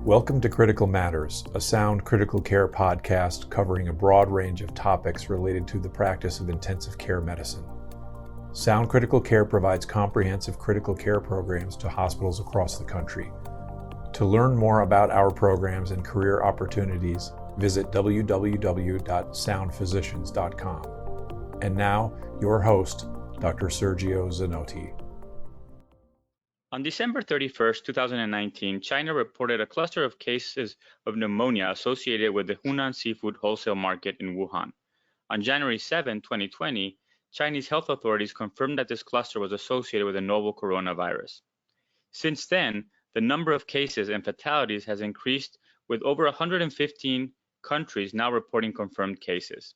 Welcome to Critical Matters, a sound critical care podcast covering a broad range of topics related to the practice of intensive care medicine. Sound Critical Care provides comprehensive critical care programs to hospitals across the country. To learn more about our programs and career opportunities, visit www.soundphysicians.com. And now, your host, Dr. Sergio Zanotti. On December 31st, 2019, China reported a cluster of cases of pneumonia associated with the Hunan seafood wholesale market in Wuhan. On January 7, 2020, Chinese health authorities confirmed that this cluster was associated with a novel coronavirus. Since then, the number of cases and fatalities has increased, with over 115 countries now reporting confirmed cases.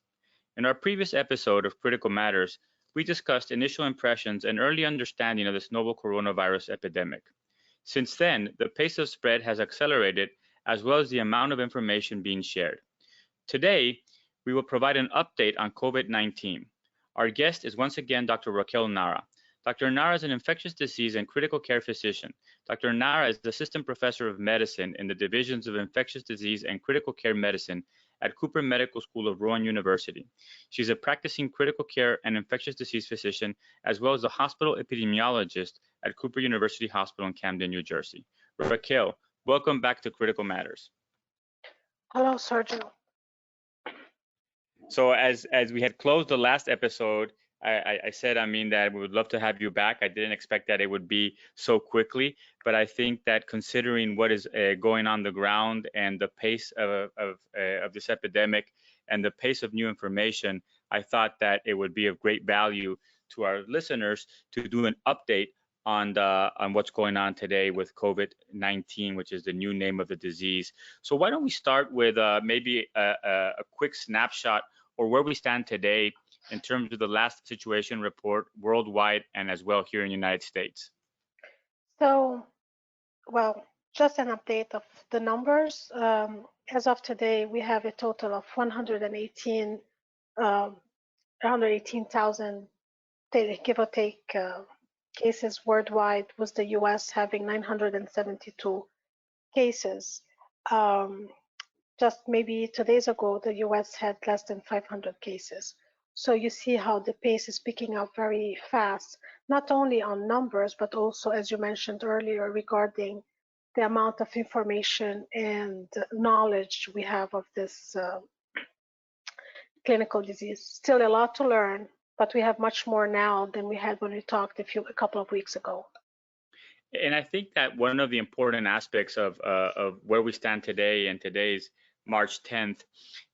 In our previous episode of Critical Matters, we discussed initial impressions and early understanding of this novel coronavirus epidemic. Since then, the pace of spread has accelerated, as well as the amount of information being shared. Today, we will provide an update on COVID-19. Our guest is once again Dr. Raquel Nahra. Dr. Nahra is an infectious disease and critical care physician. Dr. Nahra is the assistant professor of medicine in the divisions of infectious disease and critical care medicine at Cooper Medical School of Rowan University. She's a practicing critical care and infectious disease physician, as well as a hospital epidemiologist at Cooper University Hospital in Camden, New Jersey. Raquel, welcome back to Critical Matters. Hello, Sergio. So as we had closed the last episode, I said, that we would love to have you back. I didn't expect that it would be so quickly, but I think that considering what is going on the ground and the pace of this epidemic and the pace of new information, I thought that it would be of great value to our listeners to do an update on what's going on today with COVID-19, which is the new name of the disease. So why don't we start with maybe a quick snapshot or where we stand today in terms of the last situation report worldwide and as well here in the United States? So, well, just an update of the numbers. As of today, we have a total of 118,000, give or take, cases worldwide, with the US having 972 cases. Just maybe 2 days ago, the US had less than 500 cases. So you see how the pace is picking up very fast, not only on numbers, but also, as you mentioned earlier, regarding the amount of information and knowledge we have of this clinical disease. Still a lot to learn, but we have much more now than we had when we talked a couple of weeks ago. And I think that one of the important aspects of where we stand today and today's March 10th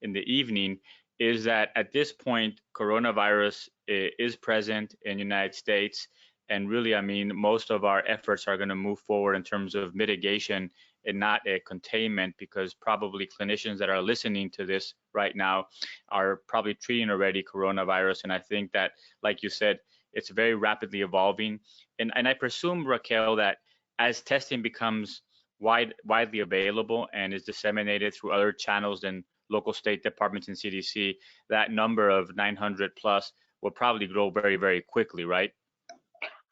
in the evening is that at this point, coronavirus is present in the United States. And really, most of our efforts are going to move forward in terms of mitigation and not a containment, because probably clinicians that are listening to this right now are probably treating already coronavirus. And I think that, like you said, it's very rapidly evolving. And I presume, Raquel, that as testing becomes widely available and is disseminated through other channels than local state departments and CDC, that number of 900 plus will probably grow very, very quickly, right?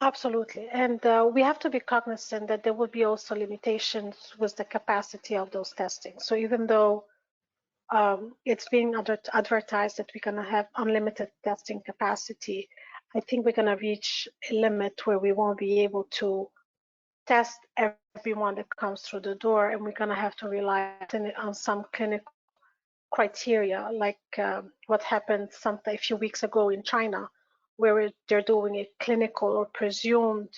Absolutely. And we have to be cognizant that there will be also limitations with the capacity of those testing. So even though it's being advertised that we're going to have unlimited testing capacity, I think we're going to reach a limit where we won't be able to test everyone that comes through the door, and we're going to have to rely on some clinical criteria, like what happened a few weeks ago in China, where they're doing a clinical or presumed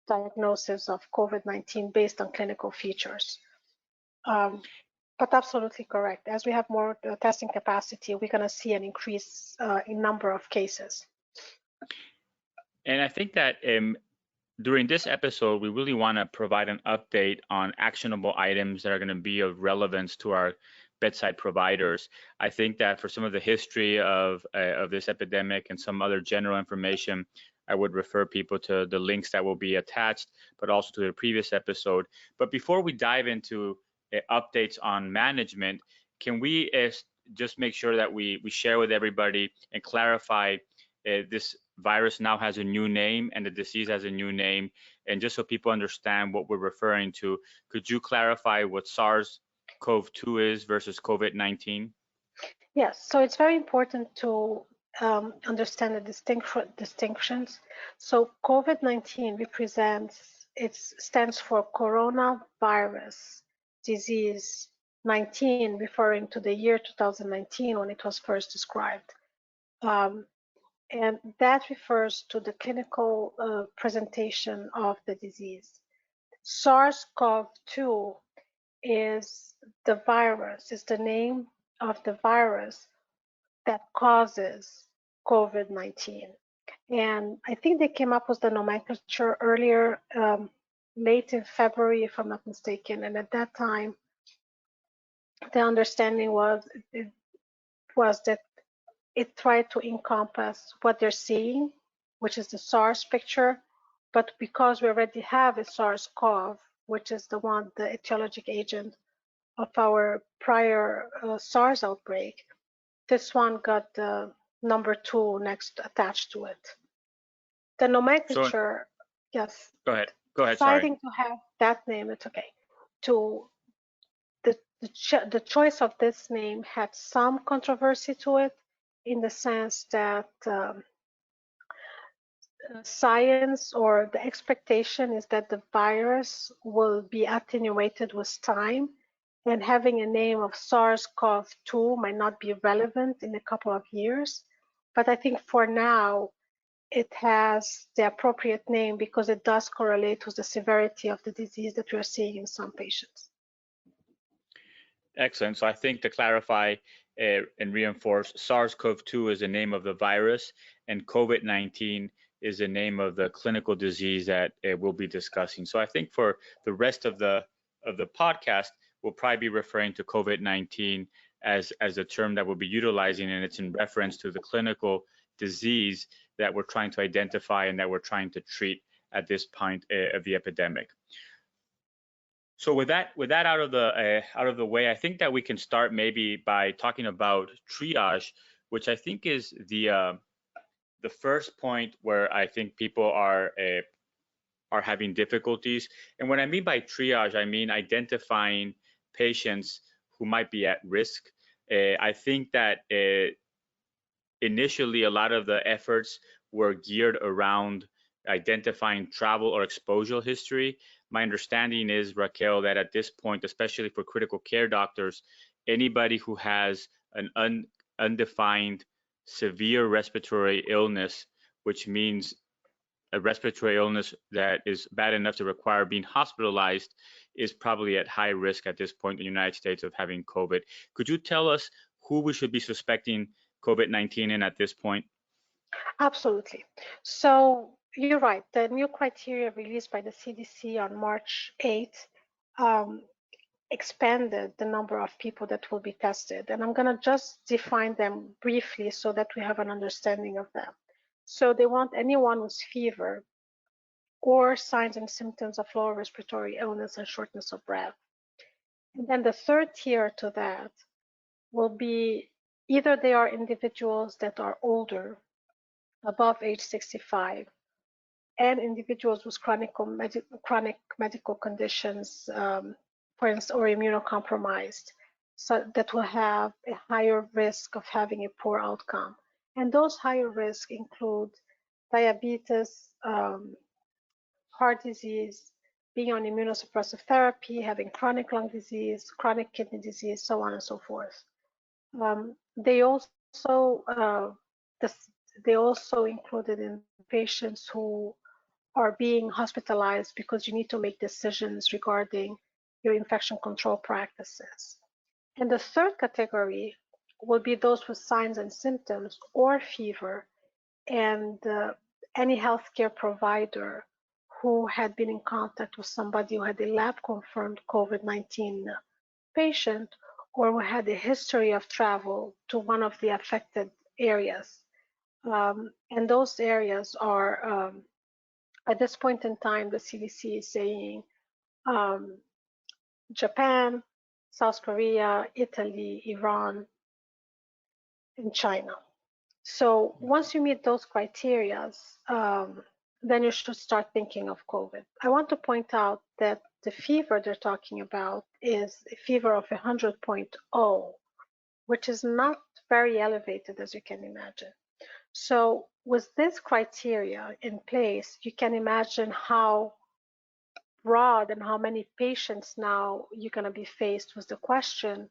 diagnosis of COVID-19 based on clinical features. But absolutely correct. As we have more testing capacity, we're going to see an increase in number of cases. And I think that during this episode, we really want to provide an update on actionable items that are going to be of relevance to our bedside providers. I think that for some of the history of this epidemic and some other general information, I would refer people to the links that will be attached, but also to the previous episode. But before we dive into updates on management, can we just make sure that we share with everybody and clarify this virus now has a new name and the disease has a new name. And just so people understand what we're referring to, could you clarify what SARS-CoV-2 is versus COVID-19? Yes, so it's very important to understand the distinctions. So COVID-19 stands for coronavirus disease 19, referring to the year 2019 when it was first described. And that refers to the clinical presentation of the disease. SARS-CoV-2 is the virus, is the name of the virus that causes COVID-19. And I think they came up with the nomenclature earlier, late in February, if I'm not mistaken. And at that time, the understanding was that it tried to encompass what they're seeing, which is the SARS picture. But because we already have a SARS-CoV, which is the etiologic agent of our prior SARS outbreak, this one got the number 2 next attached to it. The nomenclature, yes. Go ahead. Deciding to have that name, it's okay. The choice of this name had some controversy to it, in the sense that science, or the expectation, is that the virus will be attenuated with time, and having a name of SARS-CoV-2 might not be relevant in a couple of years. But I think for now, it has the appropriate name because it does correlate with the severity of the disease that we are seeing in some patients. Excellent. So I think to clarify and reinforce, SARS-CoV-2 is the name of the virus, and COVID-19 is the name of the clinical disease that we'll be discussing. So I think for the rest of the podcast, we'll probably be referring to COVID-19 as a term that we'll be utilizing, and it's in reference to the clinical disease that we're trying to identify and that we're trying to treat at this point of the epidemic. So with that out of the way, I think that we can start maybe by talking about triage, which I think is the first point where I think people are having difficulties. And what I mean by triage, I mean identifying patients who might be at risk. I think that initially a lot of the efforts were geared around identifying travel or exposure history. My understanding is, Raquel, that at this point, especially for critical care doctors, anybody who has an undefined severe respiratory illness, which means a respiratory illness that is bad enough to require being hospitalized, is probably at high risk at this point in the United States of having COVID. Could you tell us who we should be suspecting COVID-19 in at this point? Absolutely. So you're right. The new criteria released by the CDC on March 8th expanded the number of people that will be tested. And I'm going to just define them briefly so that we have an understanding of them. So they want anyone with fever or signs and symptoms of lower respiratory illness and shortness of breath. And then the third tier to that will be either they are individuals that are older, above age 65, and individuals with chronic medical conditions, for instance, or immunocompromised, so that will have a higher risk of having a poor outcome. And those higher risks include diabetes, heart disease, being on immunosuppressive therapy, having chronic lung disease, chronic kidney disease, so on and so forth. They also included in patients who are being hospitalized because you need to make decisions regarding your infection control practices. And the third category will be those with signs and symptoms or fever, and any healthcare provider who had been in contact with somebody who had a lab-confirmed COVID-19 patient, or who had a history of travel to one of the affected areas. And those areas are, at this point in time, the CDC is saying Japan, South Korea, Italy, Iran, and China. So once you meet those criteria, then you should start thinking of COVID. I want to point out that the fever they're talking about is a fever of 100.0, which is not very elevated, as you can imagine. So with this criteria in place, you can imagine how broad and how many patients now you're going to be faced with the question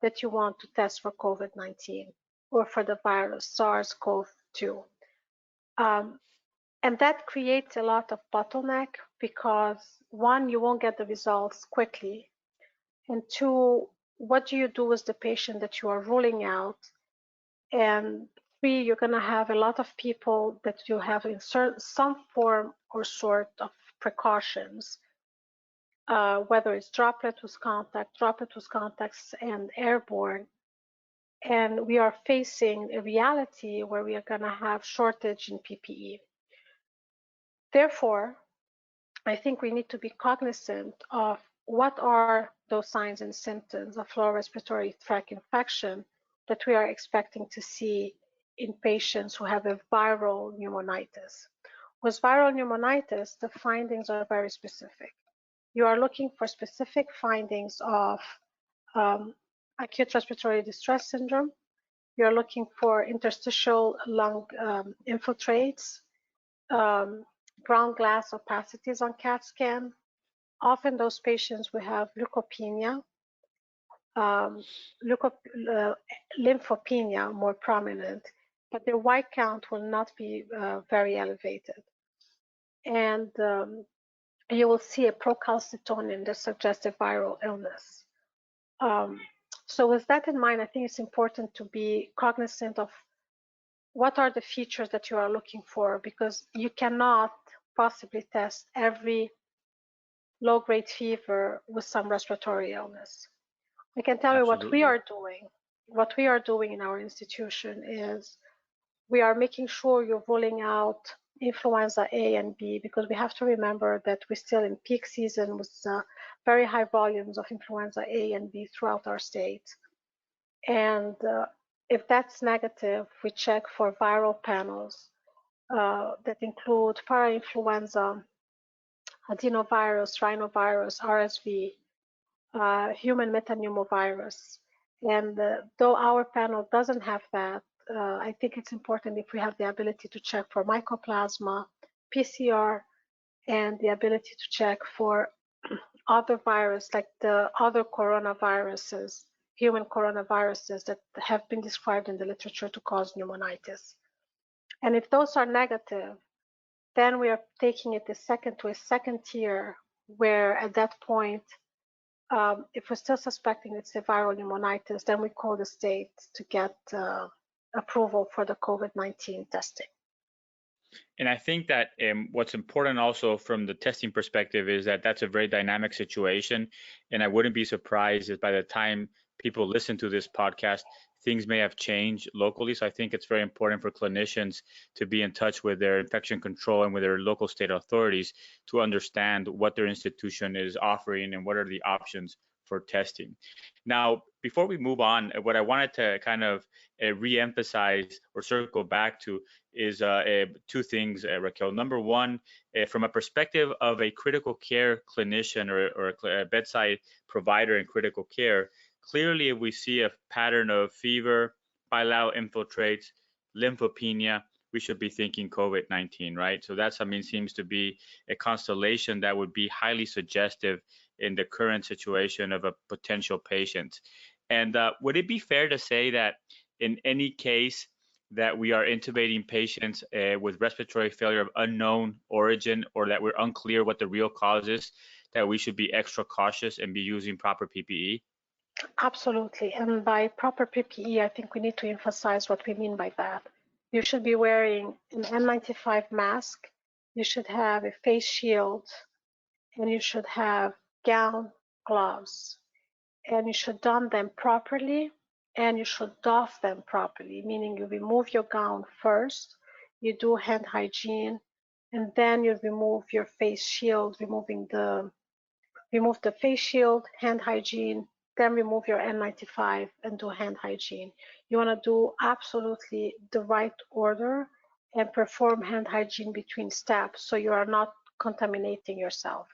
that you want to test for COVID-19 or for the virus SARS-CoV-2. And that creates a lot of bottleneck because one, you won't get the results quickly. And two, what do you do with the patient that you are ruling out? And three, you're going to have a lot of people that you have insert some form or sort of precautions, whether it's droplet with contacts, and airborne. And we are facing a reality where we are going to have shortage in PPE. Therefore, I think we need to be cognizant of what are those signs and symptoms of lower respiratory tract infection that we are expecting to see in patients who have a viral pneumonitis. With viral pneumonitis, the findings are very specific. You are looking for specific findings of acute respiratory distress syndrome. You're looking for interstitial lung infiltrates, ground glass opacities on CAT scan. Often those patients will have leukopenia, lymphopenia more prominent, but their white count will not be very elevated. And you will see a procalcitonin that suggests a viral illness. So with that in mind, I think it's important to be cognizant of what are the features that you are looking for, because you cannot possibly test every low-grade fever with some respiratory illness. I can tell Absolutely. you what we are doing. What we are doing in our institution is we are making sure you're rolling out influenza A and B, because we have to remember that we're still in peak season with very high volumes of influenza A and B throughout our state. And if that's negative, we check for viral panels that include parainfluenza, adenovirus, rhinovirus, RSV, human metapneumovirus. And though our panel doesn't have that, I think it's important if we have the ability to check for mycoplasma, PCR, and the ability to check for other viruses like the other coronaviruses, human coronaviruses that have been described in the literature to cause pneumonitis. And if those are negative, then we are taking it to a second tier, where at that point, if we're still suspecting it's a viral pneumonitis, then we call the state to get approval for the COVID-19 testing. And I think that what's important also from the testing perspective is that that's a very dynamic situation. And I wouldn't be surprised if by the time people listen to this podcast, things may have changed locally. So I think it's very important for clinicians to be in touch with their infection control and with their local state authorities to understand what their institution is offering and what are the options for testing. Now, before we move on, what I wanted to kind of re-emphasize or circle back to is two things, Raquel. Number one, from a perspective of a critical care clinician or a bedside provider in critical care, clearly if we see a pattern of fever, bilateral infiltrates, lymphopenia, we should be thinking COVID-19, right? So that's, seems to be a constellation that would be highly suggestive in the current situation of a potential patient. And would it be fair to say that in any case that we are intubating patients with respiratory failure of unknown origin, or that we're unclear what the real cause is, that we should be extra cautious and be using proper PPE? Absolutely. And by proper PPE, I think we need to emphasize what we mean by that. You should be wearing an N95 mask, you should have a face shield, and you should have gown, gloves, and you should don them properly, and you should doff them properly, meaning you remove your gown first, you do hand hygiene, and then you remove your face shield, remove the face shield, hand hygiene, then remove your N95 and do hand hygiene. You want to do absolutely the right order and perform hand hygiene between steps so you are not contaminating yourself.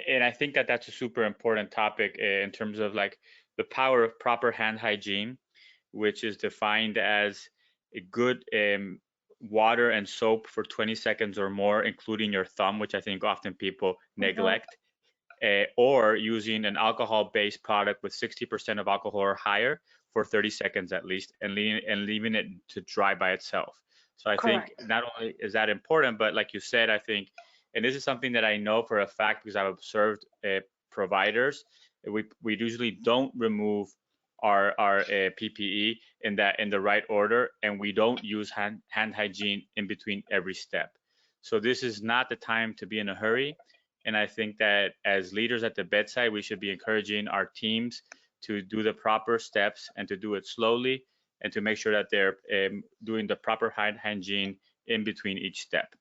And I think that that's a super important topic in terms of like the power of proper hand hygiene, which is defined as a good water and soap for 20 seconds or more, including your thumb, which I think often people neglect, or using an alcohol-based product with 60% of alcohol or higher for 30 seconds at least, and leaving it to dry by itself. So I Correct. think not only is that important, but like you said, I think, and this is something that I know for a fact because I've observed providers, we usually don't remove our PPE in the right order, and we don't use hand hygiene in between every step. So this is not the time to be in a hurry. And I think that as leaders at the bedside, we should be encouraging our teams to do the proper steps and to do it slowly and to make sure that they're doing the proper hand hygiene in between each step.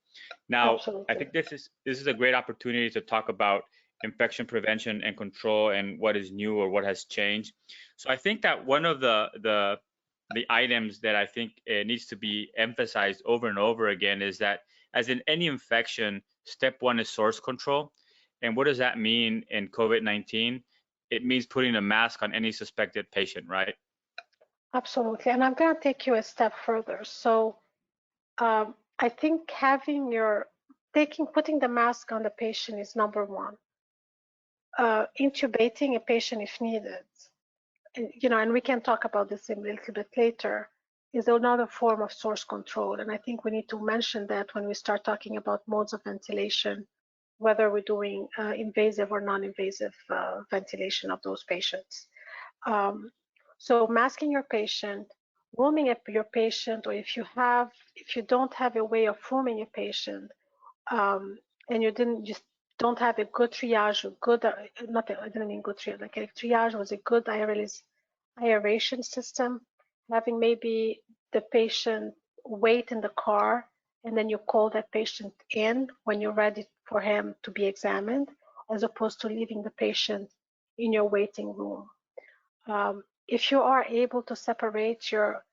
Now, Absolutely. I think this is a great opportunity to talk about infection prevention and control and what is new or what has changed. So I think that one of the items that I think needs to be emphasized over and over again is that as in any infection, step one is source control. And what does that mean in COVID-19? It means putting a mask on any suspected patient, right? Absolutely. And I'm going to take you a step further. So I think putting the mask on the patient is number one. Intubating a patient if needed, and we can talk about this a little bit later, is another form of source control. And I think we need to mention that when we start talking about modes of ventilation, whether we're doing invasive or non-invasive ventilation of those patients. So masking your patient, rooming your patient, or if you don't have a way of rooming a patient, and you don't have a good triage, I didn't mean good triage, like a triage was a good aeration system, having maybe the patient wait in the car and then you call that patient in when you're ready for him to be examined, as opposed to leaving the patient in your waiting room. If you are able to separate your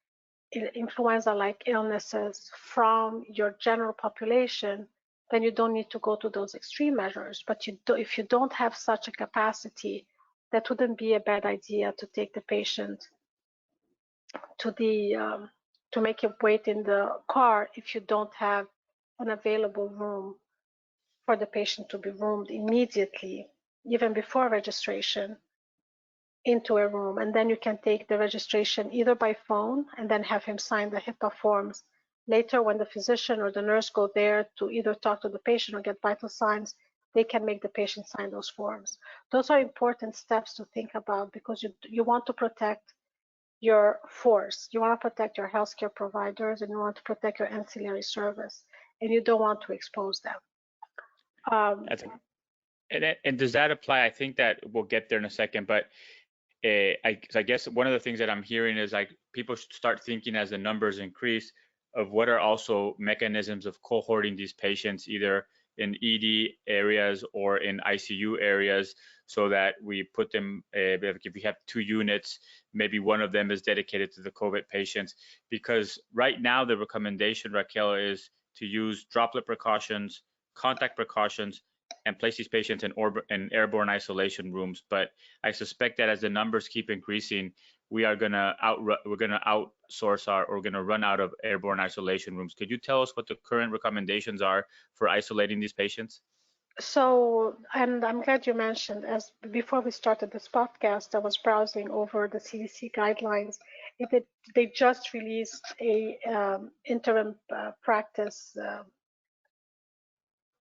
influenza-like illnesses from your general population, then you don't need to go to those extreme measures. But if you don't have such a capacity, that wouldn't be a bad idea to take the patient to make him wait in the car if you don't have an available room for the patient to be roomed immediately, even before registration, into a room. And then you can take the registration either by phone and then have him sign the HIPAA forms. Later, when the physician or the nurse go there to either talk to the patient or get vital signs, they can make the patient sign those forms. Those are important steps to think about because you want to protect your force. You want to protect your healthcare providers and you want to protect your ancillary service, and you don't want to expose them. And does that apply? I think that we'll get there in a second, but I guess one of the things that I'm hearing is like people should start thinking as the numbers increase of what are also mechanisms of cohorting these patients either in ED areas or in ICU areas, so that we put them, if we have 2 units, maybe one of them is dedicated to the COVID patients. Because right now the recommendation, Raquel, is to use droplet precautions, contact precautions, and place these patients in airborne isolation rooms. But I suspect that as the numbers keep increasing, we're gonna outsource we're gonna run out of airborne isolation rooms. Could you tell us what the current recommendations are for isolating these patients? So, and I'm glad you mentioned, as before we started this podcast, I was browsing over the CDC guidelines. They just released a interim practice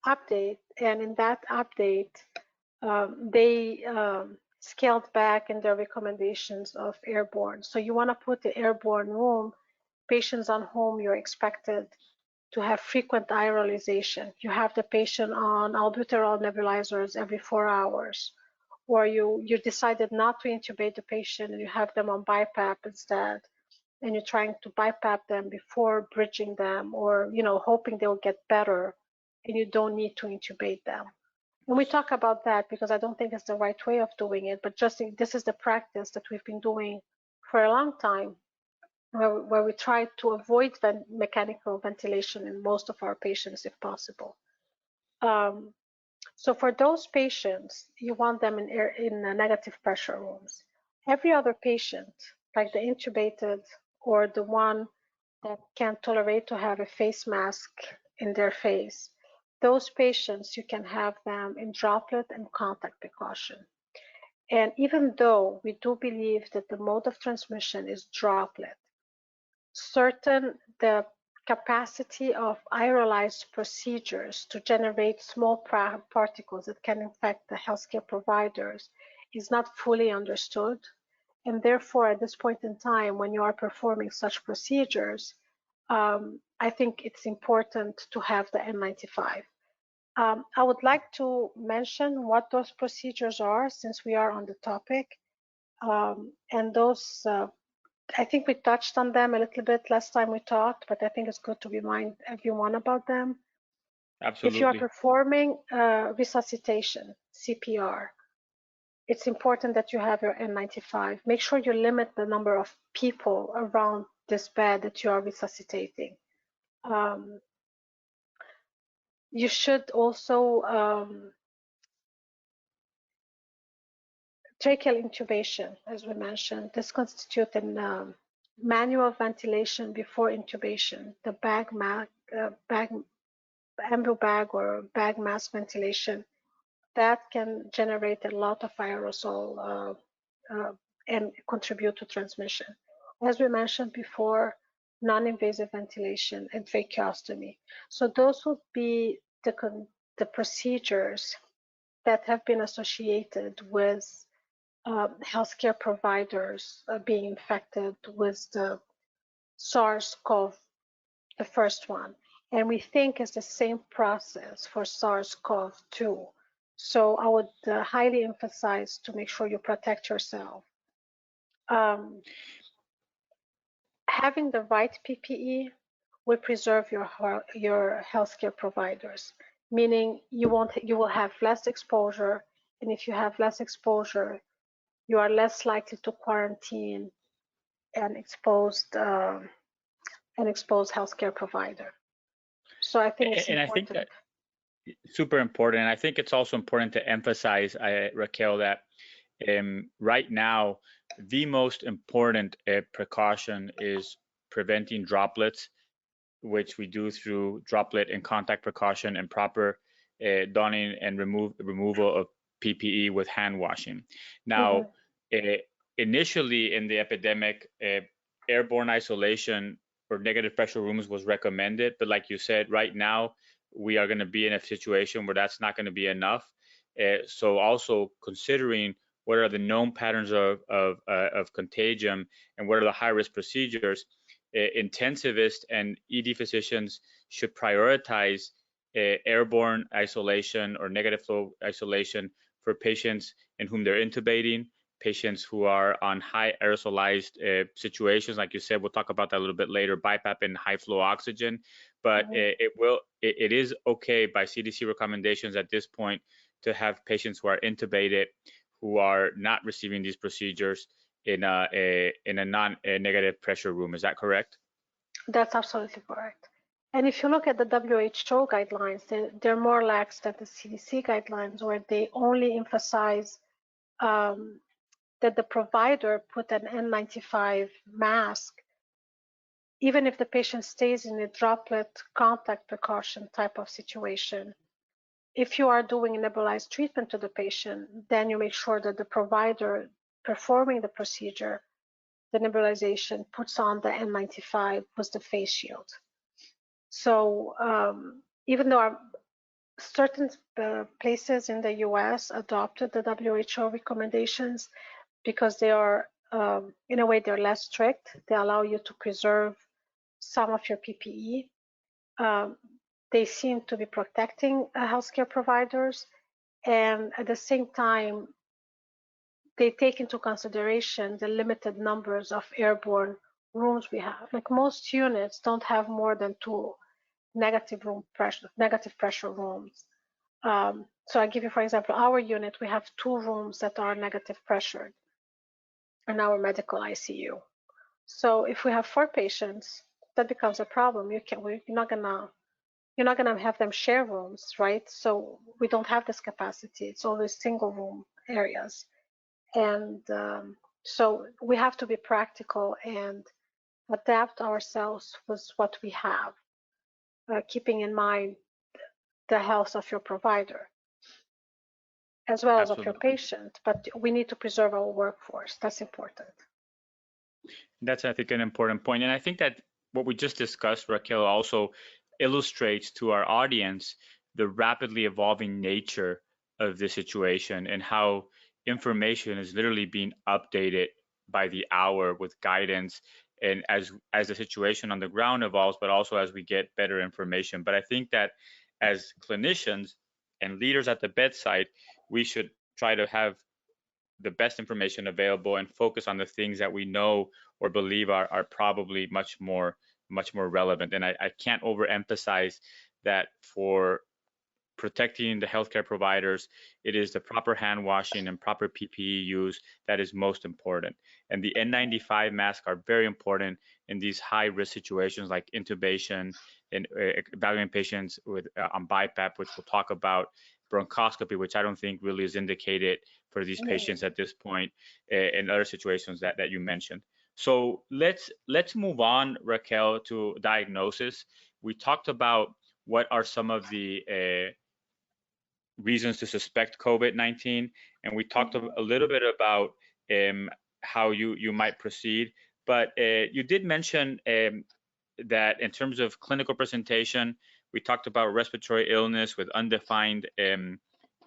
update, and in that update, they scaled back in their recommendations of airborne. So you want to put the airborne room, patients on whom you're expected to have frequent aerolization. You have the patient on albuterol nebulizers every 4 hours, or you decided not to intubate the patient and you have them on BiPAP instead, and you're trying to BiPAP them before bridging them, or hoping they'll get better, and you don't need to intubate them. And we talk about that because I don't think it's the right way of doing it, but this is the practice that we've been doing for a long time, where we try to avoid mechanical ventilation in most of our patients if possible. So for those patients, you want them in negative pressure rooms. Every other patient, like the intubated or the one that can't tolerate to have a face mask in their face, those patients, you can have them in droplet and contact precaution. And even though we do believe that the mode of transmission is droplet, the capacity of aerolized procedures to generate small particles that can infect the healthcare providers is not fully understood. And therefore, at this point in time, when you are performing such procedures, I think it's important to have the N95. I would like to mention what those procedures are since we are on the topic. And those, I think we touched on them a little bit last time we talked, but I think it's good to remind everyone about them. Absolutely. If you are performing resuscitation, CPR, it's important that you have your N95. Make sure you limit the number of people around this bed that you are resuscitating. You should also tracheal intubation, as we mentioned. This constitutes a manual ventilation before intubation. The ambu bag or bag mask ventilation that can generate a lot of aerosol and contribute to transmission. As we mentioned before, non-invasive ventilation and tracheostomy. So those would be the procedures that have been associated with healthcare providers being infected with the SARS-CoV, the first one. And we think it's the same process for SARS-CoV-2. So I would highly emphasize to make sure you protect yourself. Having the right PPE will preserve your healthcare providers, meaning you will have less exposure, and if you have less exposure, you are less likely to quarantine an exposed healthcare provider. So I think it's important. I think that super important. And I think it's also important to emphasize, Raquel, that right now, the most important precaution is preventing droplets, which we do through droplet and contact precaution and proper donning and removal of PPE with hand washing. Now, initially in the epidemic, airborne isolation or negative pressure rooms was recommended, but like you said, right now we are going to be in a situation where that's not going to be enough. So also considering what are the known patterns of contagion and what are the high-risk procedures, intensivists and ED physicians should prioritize airborne isolation or negative flow isolation for patients in whom they're intubating, patients who are on high aerosolized situations. Like you said, we'll talk about that a little bit later, BiPAP and high flow oxygen. But it is okay by CDC recommendations at this point to have patients who are intubated, who are not receiving these procedures in a non-negative pressure room. Is that correct? That's absolutely correct. And if you look at the WHO guidelines, they're more lax than the CDC guidelines, where they only emphasize that the provider put an N95 mask, even if the patient stays in a droplet contact precaution type of situation. If you are doing nebulized treatment to the patient, then you make sure that the provider performing the procedure, the nebulization, puts on the N95 with the face shield. So even though certain places in the US adopted the WHO recommendations because they are, in a way, they're less strict. They allow you to preserve some of your PPE. They seem to be protecting healthcare providers, and at the same time, they take into consideration the limited numbers of airborne rooms we have. Like most units don't have more than 2 negative pressure rooms. So I give you, for example, our unit, we have 2 rooms that are negative pressured. in our medical ICU. So if we have 4 patients, that becomes a problem. You're not gonna have them share rooms, right? So we don't have this capacity. It's always single room areas, and so we have to be practical and adapt ourselves with what we have, keeping in mind the health of your provider as well as of your Absolutely. patient. But we need to preserve our workforce. That's important. That's, I think, an important point. And I think that what we just discussed, Raquel, also illustrates to our audience the rapidly evolving nature of this situation and how information is literally being updated by the hour with guidance and as the situation on the ground evolves, but also as we get better information. But I think that as clinicians and leaders at the bedside, we should try to have the best information available and focus on the things that we know or believe are probably much more relevant. And I can't overemphasize that for protecting the healthcare providers, it is the proper hand washing and proper PPE use that is most important. And the N95 masks are very important in these high risk situations like intubation and evaluating patients with on BiPAP, which we'll talk about, bronchoscopy, which I don't think really is indicated for these patients at this point, and other situations that you mentioned. So let's move on, Raquel, to diagnosis. We talked about what are some of the reasons to suspect COVID-19, and we talked a little bit about how you might proceed. But you did mention that in terms of clinical presentation, we talked about respiratory illness with undefined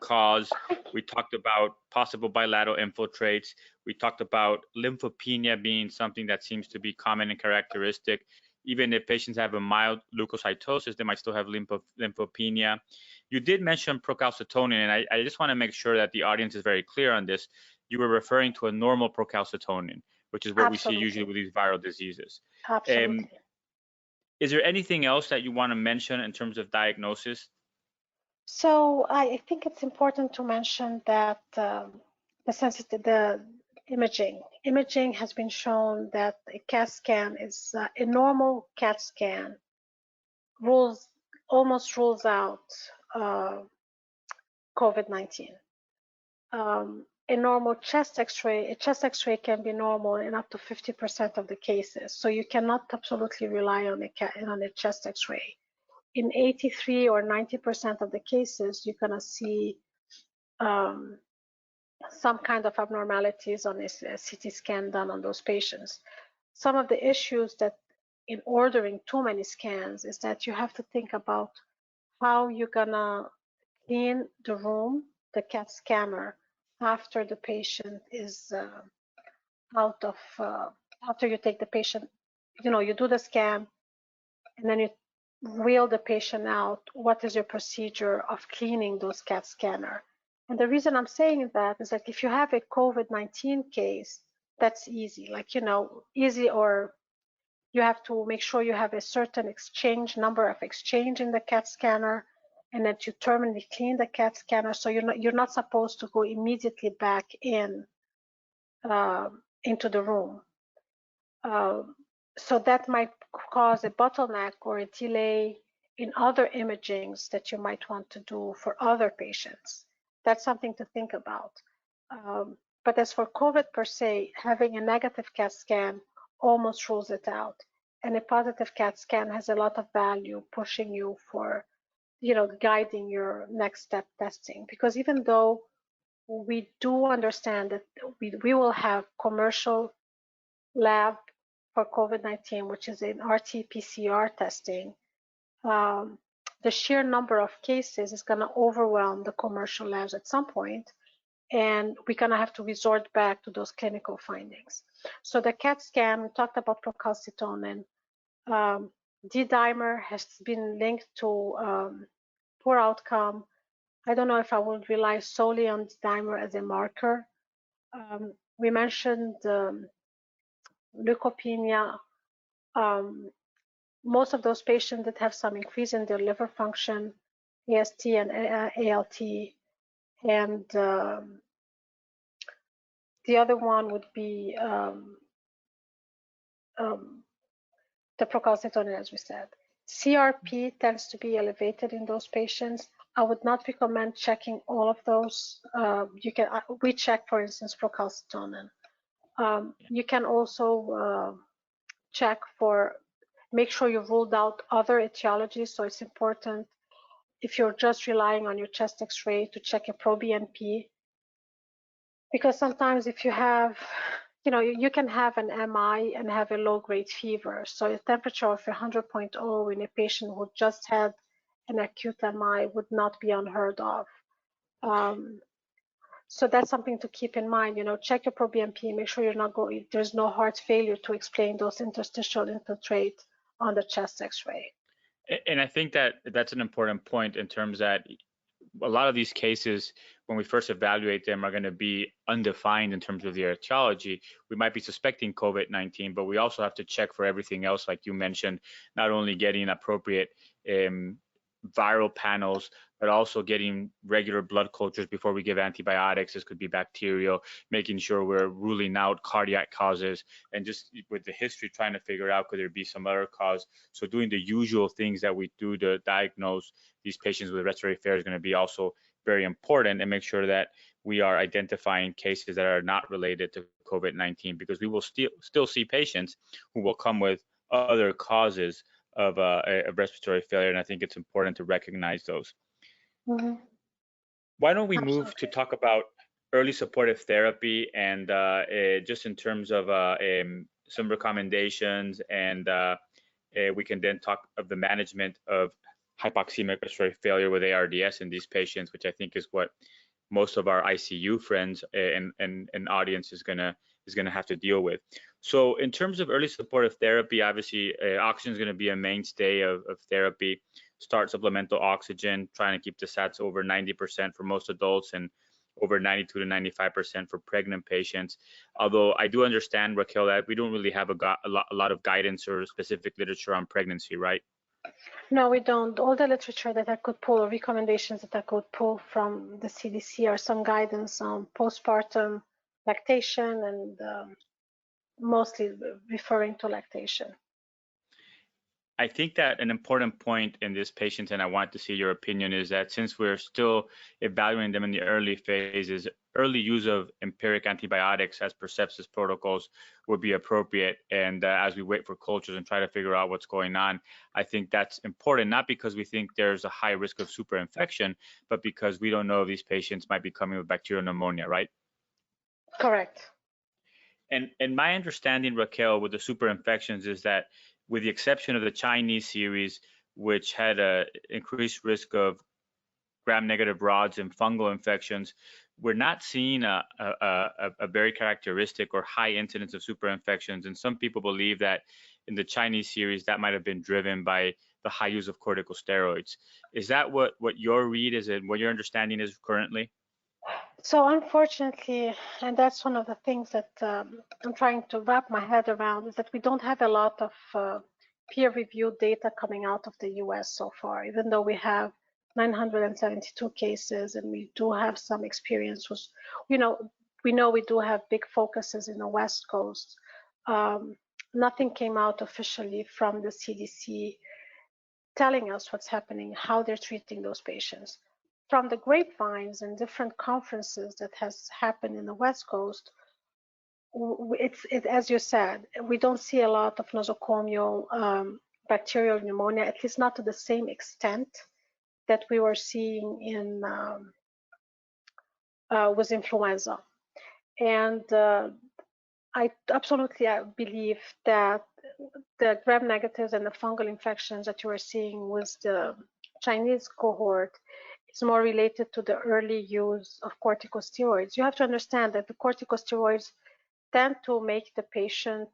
cause. We talked about possible bilateral infiltrates. We talked about lymphopenia being something that seems to be common and characteristic. Even if patients have a mild leukocytosis, they might still have lymphopenia. You did mention procalcitonin, and I just want to make sure that the audience is very clear on this. You were referring to a normal procalcitonin, which is what we see usually with these viral diseases. Absolutely. Is there anything else that you want to mention in terms of diagnosis? So I think it's important to mention that the imaging has been shown that a CAT scan is a normal CAT scan almost rules out COVID-19. A normal chest X-ray can be normal in up to 50% of the cases. So you cannot absolutely rely on a chest X-ray. In 83 or 90% of the cases, you're gonna see some kind of abnormalities on a CT scan done on those patients. Some of the issues that in ordering too many scans is that you have to think about how you're gonna clean the room, the CAT scanner, after the patient is after you take the patient, you do the scan and then you wheel the patient out. What is your procedure of cleaning those CAT scanner? And the reason I'm saying that is that if you have a COVID-19 case, that's easy, easy, or you have to make sure you have a certain number of exchange in the CAT scanner, and that you terminally clean the CAT scanner. So you're not supposed to go immediately back into the room. So that might cause a bottleneck or a delay in other imagings that you might want to do for other patients. That's something to think about. But as for COVID per se, having a negative CAT scan almost rules it out. And a positive CAT scan has a lot of value pushing you for, guiding your next step testing. Because even though we do understand that we will have commercial lab for COVID-19, which is an RT-PCR testing, the sheer number of cases is going to overwhelm the commercial labs at some point, and we're going to have to resort back to those clinical findings. So the CAT scan, we talked about procalcitonin. D-dimer has been linked to poor outcome. I don't know if I would rely solely on D-dimer as a marker. We mentioned leukopenia. Most of those patients that have some increase in their liver function, AST and ALT, and The other one would be the procalcitonin, as we said. CRP tends to be elevated in those patients. I would not recommend checking all of those. We check, for instance, procalcitonin. You can also check for, make sure you've ruled out other etiologies. So it's important, if you're just relying on your chest X-ray, to check a proBNP, because sometimes if you have, you can have an MI and have a low-grade fever. So a temperature of 100.0 in a patient who just had an acute MI would not be unheard of. So that's something to keep in mind. Check your proBNP, make sure there's no heart failure to explain those interstitial infiltrate on the chest X-ray. And I think that that's an important point, in terms that a lot of these cases, when we first evaluate them, are going to be undefined in terms of their etiology. We might be suspecting COVID-19, but we also have to check for everything else, like you mentioned, not only getting appropriate viral panels, but also getting regular blood cultures before we give antibiotics. This could be bacterial, making sure we're ruling out cardiac causes, and just with the history, trying to figure out, could there be some other cause. So doing the usual things that we do to diagnose these patients with respiratory failure is going to be also very important, and make sure that we are identifying cases that are not related to COVID-19, because we will still see patients who will come with other causes of respiratory failure, and I think it's important to recognize those. Mm-hmm. Why don't we Absolutely. move to talk about early supportive therapy, and just in terms of some recommendations, and we can then talk of the management of hypoxemic respiratory failure with ARDS in these patients, which I think is what most of our ICU friends and audience is gonna have to deal with. So in terms of early supportive therapy, obviously oxygen is going to be a mainstay of therapy. Start supplemental oxygen, trying to keep the sats over 90% for most adults, and over 92 to 95% for pregnant patients. Although I do understand, Raquel, that we don't really have a lot of guidance or specific literature on pregnancy, right? No, we don't. All the literature that I could pull, or recommendations that I could pull from the CDC, are some guidance on postpartum lactation, and mostly referring to lactation. I think that an important point in this patient, and I want to see your opinion, is that since we're still evaluating them in the early phases, early use of empiric antibiotics as per sepsis protocols would be appropriate. And as we wait for cultures and try to figure out what's going on, I think that's important, not because we think there's a high risk of superinfection, but because we don't know if these patients might be coming with bacterial pneumonia, right? Correct. And my understanding, Raquel, with the superinfections is that, with the exception of the Chinese series, which had an increased risk of gram-negative rods and fungal infections, we're not seeing a very characteristic or high incidence of superinfections. And some people believe that in the Chinese series, that might have been driven by the high use of corticosteroids. Is that what your read is, and what your understanding is currently? So unfortunately, and that's one of the things that I'm trying to wrap my head around, is that we don't have a lot of peer-reviewed data coming out of the US so far, even though we have 972 cases, and we do have some experience with, we know we do have big focuses in the West Coast. Nothing came out officially from the CDC telling us what's happening, how they're treating those patients. From the grapevines and different conferences that has happened in the West Coast, as you said, we don't see a lot of nosocomial bacterial pneumonia, at least not to the same extent that we were seeing in with influenza. And I absolutely believe that the gram-negatives and the fungal infections that you are seeing with the Chinese cohort is more related to the early use of corticosteroids. You have to understand that the corticosteroids tend to make the patient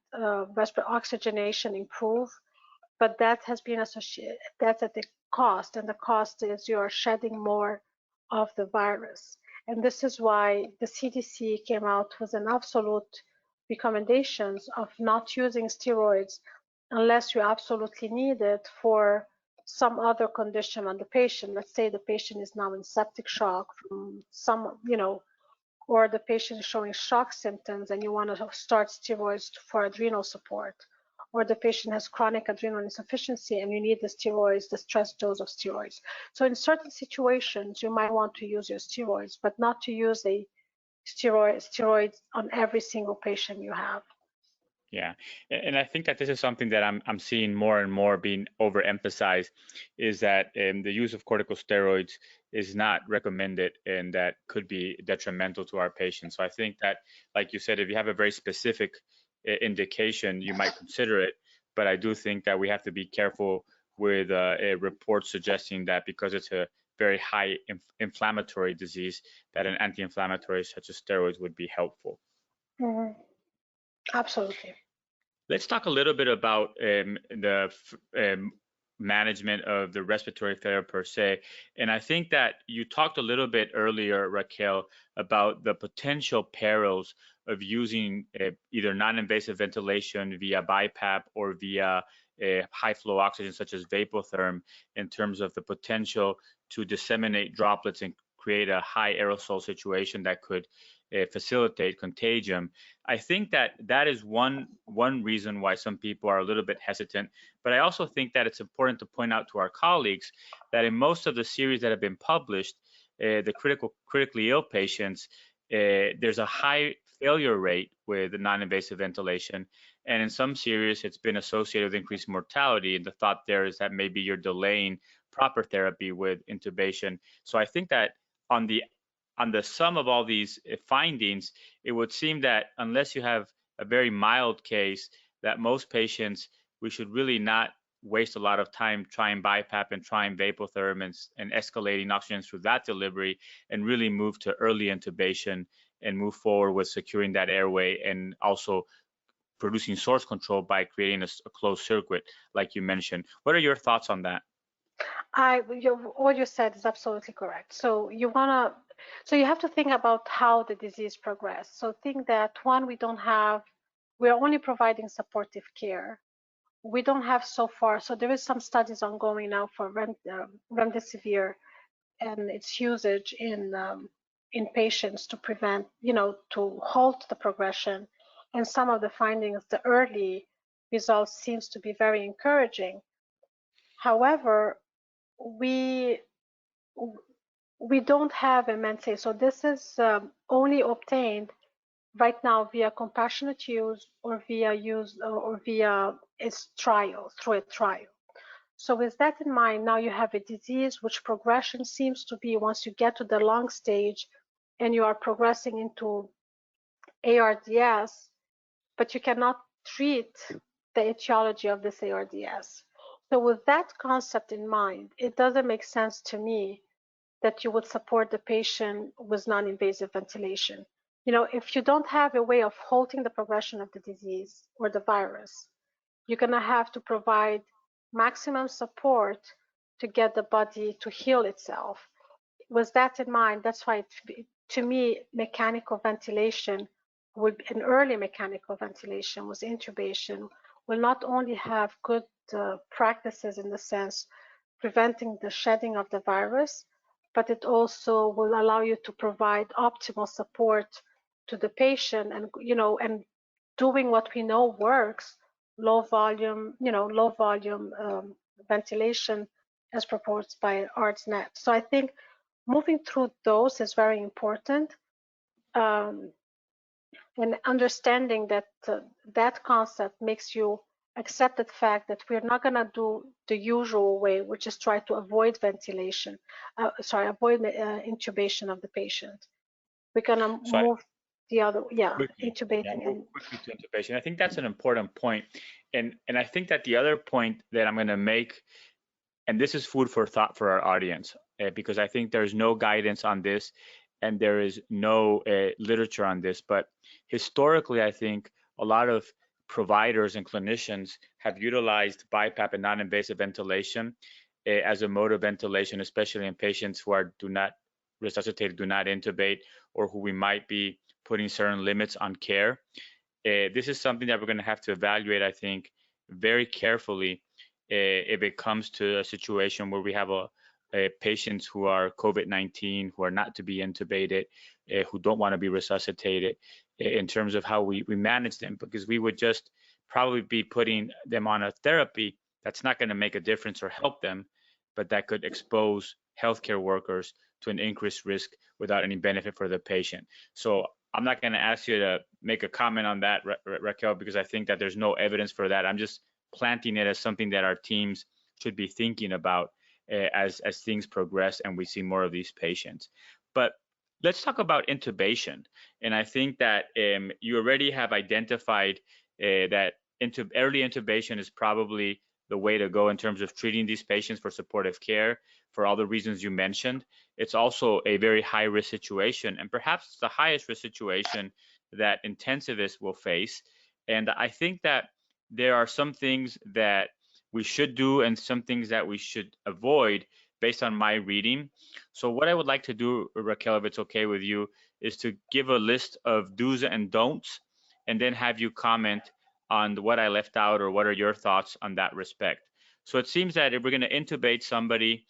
respiratory oxygenation improve, but that has been associated, that's at the cost, and the cost is you are shedding more of the virus. And this is why the CDC came out with an absolute recommendations of not using steroids unless you absolutely need it for some other condition on the patient. Let's say the patient is now in septic shock from some, or the patient is showing shock symptoms and you want to start steroids for adrenal support, or the patient has chronic adrenal insufficiency and you need the steroids, the stress dose of steroids. So in certain situations, you might want to use your steroids, but not to use a steroids on every single patient you have. Yeah, and I think that this is something that I'm seeing more and more being overemphasized, is that the use of corticosteroids is not recommended and that could be detrimental to our patients. So I think that, like you said, if you have a very specific indication, you might consider it. But I do think that we have to be careful with a report suggesting that because it's a very high inflammatory disease, that an anti-inflammatory such as steroids would be helpful. Mm-hmm. Absolutely. Let's talk a little bit about the management of the respiratory failure per se. And I think that you talked a little bit earlier, Raquel, about the potential perils of using either non-invasive ventilation via BiPAP or via high flow oxygen such as vapotherm, in terms of the potential to disseminate droplets and create a high aerosol situation that could facilitate contagion. I think that that is one reason why some people are a little bit hesitant. But I also think that it's important to point out to our colleagues that in most of the series that have been published, the critically ill patients, there's a high failure rate with non-invasive ventilation. And in some series, it's been associated with increased mortality. And the thought there is that maybe you're delaying proper therapy with intubation. So I think that on the sum of all these findings, it would seem that unless you have a very mild case, that most patients, we should really not waste a lot of time trying BiPAP and trying vapotherm and escalating oxygen through that delivery, and really move to early intubation and move forward with securing that airway and also producing source control by creating a closed circuit, like you mentioned. What are your thoughts on that? What you said is absolutely correct. So you have to think about how the disease progressed. So think that one, we're only providing supportive care. We don't have so far. So there is some studies ongoing now for remdesivir and its usage in patients to prevent, to halt the progression. And some of the findings, the early results seems to be very encouraging. However, we don't have a MNSA. So this is only obtained right now via compassionate use or via through a trial. So with that in mind, now you have a disease which progression seems to be once you get to the lung stage and you are progressing into ARDS, but you cannot treat the etiology of this ARDS. So with that concept in mind, it doesn't make sense to me that you would support the patient with non-invasive ventilation. If you don't have a way of halting the progression of the disease or the virus, you're going to have to provide maximum support to get the body to heal itself. With that in mind, that's why, to me, mechanical ventilation an early mechanical ventilation with intubation will not only have good practices in the sense preventing the shedding of the virus, but it also will allow you to provide optimal support to the patient and doing what we know works, low volume ventilation as proposed by ARDSNet. So I think moving through those is very important. And understanding that that concept makes you accept the fact that we're not going to do the usual way, which is try to avoid intubation of the patient. We're going to move the other, intubating. Move quickly to intubation. I think that's an important point. And I think that the other point that I'm going to make, and this is food for thought for our audience, because I think there's no guidance on this and there is no literature on this, but historically, I think a lot of providers and clinicians have utilized BiPAP and non-invasive ventilation as a mode of ventilation, especially in patients who do not resuscitate, do not intubate, or who we might be putting certain limits on care. This is something that we're going to have to evaluate, I think, very carefully if it comes to a situation where we have patients who are COVID-19, who are not to be intubated, who don't want to be resuscitated, in terms of how we manage them, because we would just probably be putting them on a therapy that's not going to make a difference or help them, but that could expose healthcare workers to an increased risk without any benefit for the patient. So I'm not going to ask you to make a comment on that, Raquel, because I think that there's no evidence for that. I'm just planting it as something that our teams should be thinking about as things progress and we see more of these patients. But let's talk about intubation. And I think that you already have identified that early intubation is probably the way to go in terms of treating these patients for supportive care for all the reasons you mentioned. It's also a very high risk situation, and perhaps the highest risk situation that intensivists will face. And I think that there are some things that we should do and some things that we should avoid based on my reading. So what I would like to do, Raquel, if it's okay with you, is to give a list of do's and don'ts, and then have you comment on what I left out or what are your thoughts on that respect. So it seems that if we're going to intubate somebody,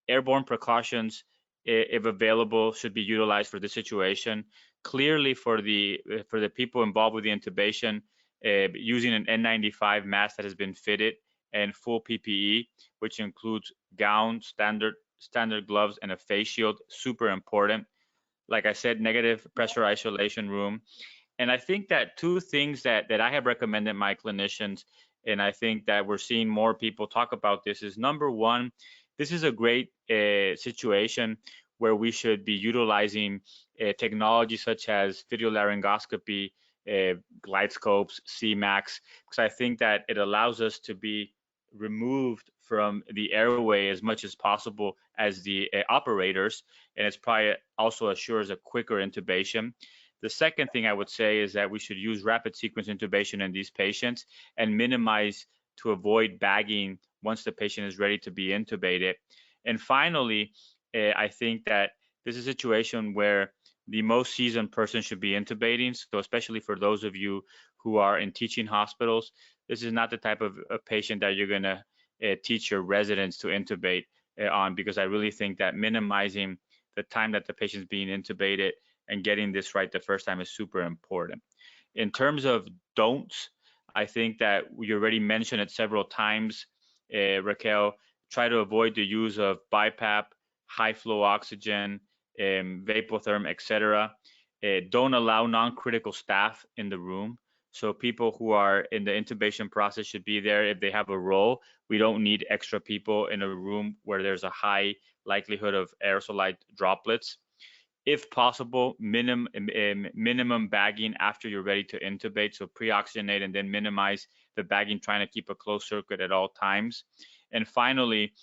airborne precautions, if available, should be utilized for this situation. Clearly, for the people involved with the intubation, using an N95 mask that has been fitted and full PPE, which includes gown, standard gloves, and a face shield, super important. Like I said, negative pressure isolation room. And I think that two things that I have recommended my clinicians, and I think that we're seeing more people talk about this, is number one, this is a great situation where we should be utilizing technology such as videolaryngoscopy, glide scopes, CMAX, because I think that it allows us to be removed from the airway as much as possible as the operators, and it's probably also assures a quicker intubation. The second thing I would say is that we should use rapid sequence intubation in these patients and minimize to avoid bagging once the patient is ready to be intubated. And finally, I think that this is a situation where the most seasoned person should be intubating. So especially for those of you who are in teaching hospitals, this is not the type of a patient that you're going to teach your residents to intubate on, because I really think that minimizing the time that the patient is being intubated and getting this right the first time is super important. In terms of don'ts, I think that we already mentioned it several times, Raquel. Try to avoid the use of BiPAP, high flow oxygen, vapotherm, etc. Don't allow non-critical staff in the room. So people who are in the intubation process should be there if they have a role. We don't need extra people in a room where there's a high likelihood of aerosolite droplets. If possible, minimum bagging after you're ready to intubate. So pre-oxygenate and then minimize the bagging, trying to keep a closed circuit at all times. And finally,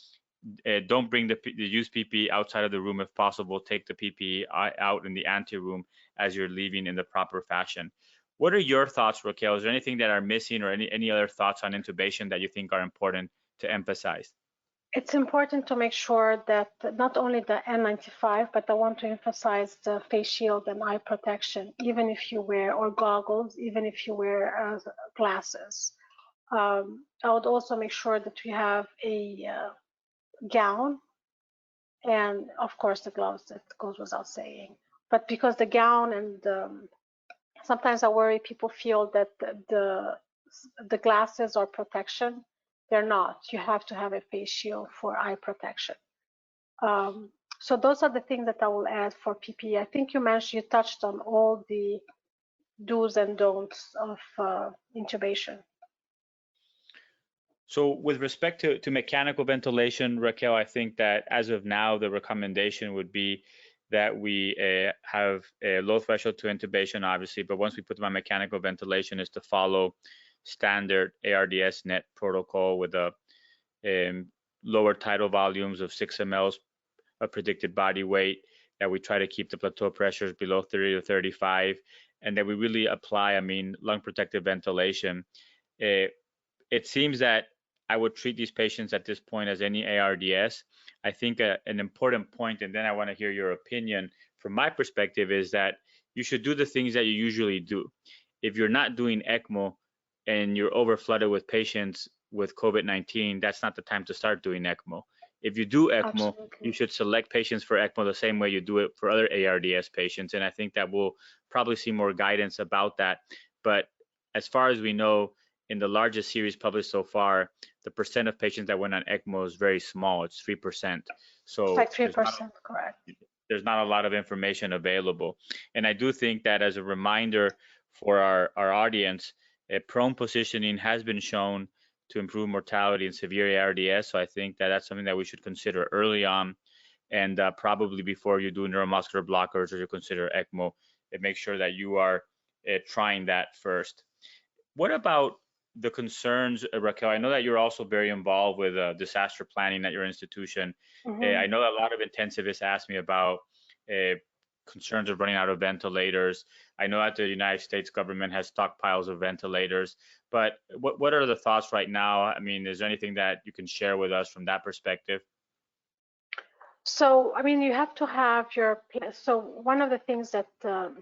don't bring the used PPE outside of the room if possible. Take the PPE out in the ante-room as you're leaving in the proper fashion. What are your thoughts, Raquel? Is there anything that are missing or any other thoughts on intubation that you think are important to emphasize? It's important to make sure that not only the N95, but I want to emphasize the face shield and eye protection, even if you wear, or goggles, even if you wear glasses. I would also make sure that we have a gown, and of course the gloves, that goes without saying. But because the gown and sometimes I worry people feel that the glasses are protection. They're not. You have to have a face shield for eye protection. So those are the things that I will add for PPE. I think you touched on all the do's and don'ts of intubation. So with respect to mechanical ventilation, Raquel, I think that as of now, the recommendation would be that we have a low threshold to intubation, obviously, but once we put them on mechanical ventilation is to follow standard ARDS net protocol with a lower tidal volumes of 6 mLs of predicted body weight, that we try to keep the plateau pressures below 30 to 35, and that we really apply, lung protective ventilation. It seems that I would treat these patients at this point as any ARDS. I think an important point, and then I want to hear your opinion from my perspective, is that you should do the things that you usually do. If you're not doing ECMO and you're overflooded with patients with COVID-19, that's not the time to start doing ECMO. if you do ECMO, Absolutely. you should select patients for ECMO the same way you do it for other ARDS patients. And I think that we'll probably see more guidance about that. But as far as we know, in the largest series published so far, the percent of patients that went on ECMO is very small. It's 3%. So it's like 3%, correct. There's not a lot of information available. And I do think that as a reminder for our audience, prone positioning has been shown to improve mortality in severe ARDS. So I think that that's something that we should consider early on, and probably before you do neuromuscular blockers or you consider ECMO, and make sure that you are trying that first. What about the concerns, Raquel? I know that you're also very involved with disaster planning at your institution. I know a lot of intensivists ask me about concerns of running out of ventilators. I know that the United States government has stockpiles of ventilators, but what are the thoughts right now? I mean, is there anything that you can share with us from that perspective? So, I mean, you have to have your, so one of the things that the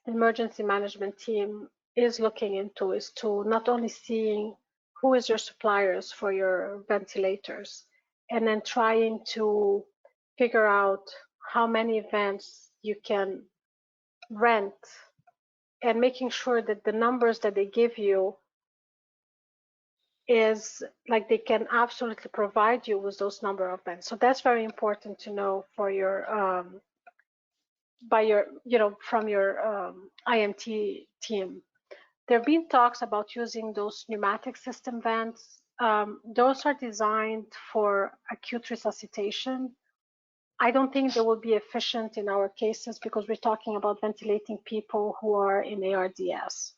emergency management team is looking into is to not only seeing who is your suppliers for your ventilators, and then trying to figure out how many vents you can rent, and making sure that the numbers that they give you is like they can absolutely provide you with those number of vents. So that's very important to know for your by your, you know, from your IMT team. There have been talks about using those pneumatic system vents. Those are designed for acute resuscitation. I don't think they will be efficient in our cases because we're talking about ventilating people who are in ARDS.